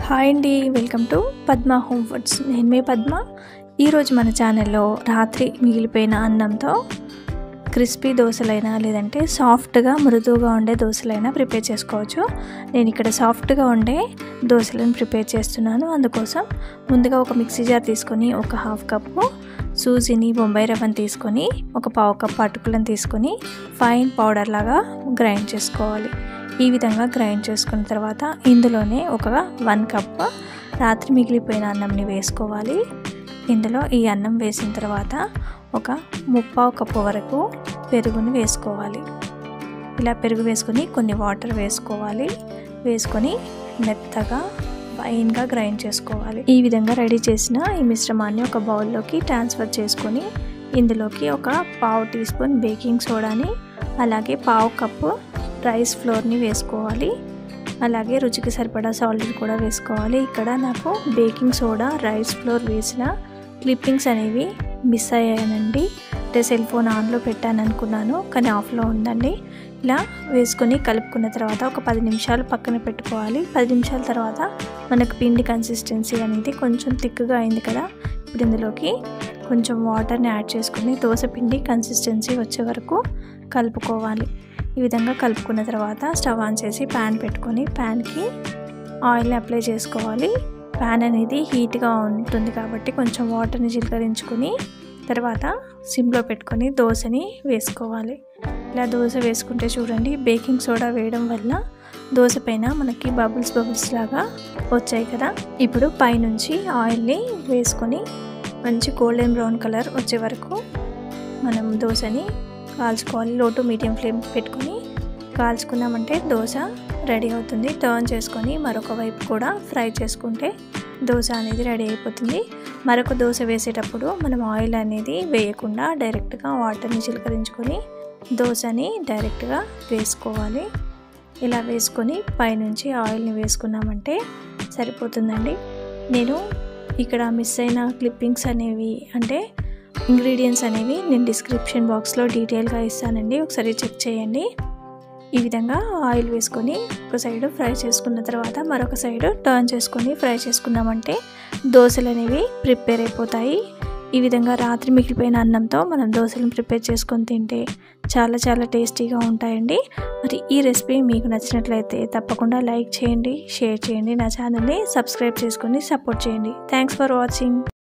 Hi అండి, welcome to Padma home foods. నేను మీ పద్మ. ఈరోజు మన ఛానల్లో రాత్రి మిగిలిపోయిన అన్నంతో క్రిస్పీ దోశలైనా లేదంటే సాఫ్ట్గా మృదువుగా ఉండే దోశలైనా ప్రిపేర్ చేసుకోవచ్చు. నేను ఇక్కడ సాఫ్ట్గా ఉండే దోశలను ప్రిపేర్ చేస్తున్నాను. అందుకోసం ముందుగా ఒక మిక్సీ జార్ తీసుకొని ఒక హాఫ్ కప్పు సూజీని బొంబాయి రవ్వని తీసుకొని ఒక పావు కప్పు అటుకులను తీసుకొని ఫైన్ పౌడర్ లాగా గ్రైండ్ చేసుకోవాలి. ఈ విధంగా గ్రైండ్ చేసుకున్న తర్వాత ఇందులోనే ఒక 1 కప్ రాత్రి మిగిలిపోయిన అన్నంని వేసుకోవాలి. ఇందులో ఈ అన్నం వేసిన తర్వాత ఒక 3/4 కప్పు వరకు పెరుగుని వేసుకోవాలి. ఇలా పెరుగు వేసుకొని కొన్ని వాటర్ వేసుకోవాలి. వేసుకొని మెత్తగా ఫైన్గా గ్రైండ్ చేసుకోవాలి. ఈ విధంగా రెడీ చేసిన ఈ మిశ్రమాన్ని ఒక బౌల్లోకి ట్రాన్స్ఫర్ చేసుకొని ఇందులోకి ఒక పావు టీ స్పూన్ బేకింగ్ సోడాని అలాగే పావు కప్పు రైస్ ఫ్లోర్ని వేసుకోవాలి. అలాగే రుచికి సరిపడా సాల్ట్ కూడా వేసుకోవాలి. ఇక్కడ నాకు బేకింగ్ సోడా రైస్ ఫ్లోర్ వేసిన క్లిప్పింగ్స్ అనేవి మిస్ అయ్యానండి. అంటే సెల్ ఫోన్ ఆన్లో పెట్టాను అనుకున్నాను, కానీ ఆఫ్లో ఉందండి. ఇలా వేసుకొని కలుపుకున్న తర్వాత ఒక 10 నిమిషాలు పక్కన పెట్టుకోవాలి. 10 నిమిషాల తర్వాత మనకు పిండి కన్సిస్టెన్సీ అనేది కొంచెం థిక్గా అయింది కదా. ఇప్పుడు ఇందులోకి కొంచెం వాటర్ని యాడ్ చేసుకొని దోశ పిండి కన్సిస్టెన్సీ వచ్చే వరకు కలుపుకోవాలి. ఈ విధంగా కలుపుకున్న తర్వాత స్టవ్ ఆన్ చేసి ప్యాన్ పెట్టుకొని ప్యాన్కి ఆయిల్ని అప్లై చేసుకోవాలి. ప్యాన్ అనేది హీట్గా ఉంటుంది కాబట్టి కొంచెం వాటర్ని చిలకరించుకొని తర్వాత సిమ్లో పెట్టుకొని దోశని వేసుకోవాలి. ఇలా దోశ వేసుకుంటే చూడండి, బేకింగ్ సోడా వేయడం వల్ల దోశ పైన మనకి బబుల్స్ లాగా వచ్చాయి కదా. ఇప్పుడు పైనుంచి ఆయిల్ని వేసుకొని మంచి గోల్డెన్ బ్రౌన్ కలర్ వచ్చే వరకు మనం దోశని కాల్చుకోవాలి. లో టు మీడియం ఫ్లేమ్ పెట్టుకొని కాల్చుకున్నామంటే దోశ రెడీ అవుతుంది. టర్న్ చేసుకొని మరొక వైపు కూడా ఫ్రై చేసుకుంటే దోశ అనేది రెడీ అయిపోతుంది. మరొక దోశ వేసేటప్పుడు మనం ఆయిల్ అనేది వేయకుండా డైరెక్ట్గా వాటర్ని చిలకరించుకొని దోశని డైరెక్ట్గా వేసుకోవాలి. ఇలా వేసుకొని పైనుంచి ఆయిల్ని వేసుకున్నామంటే సరిపోతుందండి. నేను ఇక్కడ మిస్ అయిన క్లిప్పింగ్స్ అనేవి అంటే ఇంగ్రీడియంట్స్ అనేవి నేను డిస్క్రిప్షన్ బాక్స్లో డీటెయిల్గా ఇస్తానండి, ఒకసారి చెక్ చేయండి. ఈ విధంగా ఆయిల్ వేసుకొని ఒక సైడ్ ఫ్రై చేసుకున్న తర్వాత మరొక సైడ్ టర్న్ చేసుకొని ఫ్రై చేసుకున్నామంటే దోశలు అనేవి ప్రిపేర్ అయిపోతాయి. ఈ విధంగా రాత్రి మిగిలిపోయిన అన్నంతో మనం దోశలను ప్రిపేర్ చేసుకొని తింటే చాలా చాలా టేస్టీగా ఉంటాయండి. మరి ఈ రెసిపీ మీకు నచ్చినట్లయితే తప్పకుండా లైక్ చేయండి, షేర్ చేయండి, నా ఛానల్ని సబ్స్క్రైబ్ చేసుకొని సపోర్ట్ చేయండి. Thanks for watching.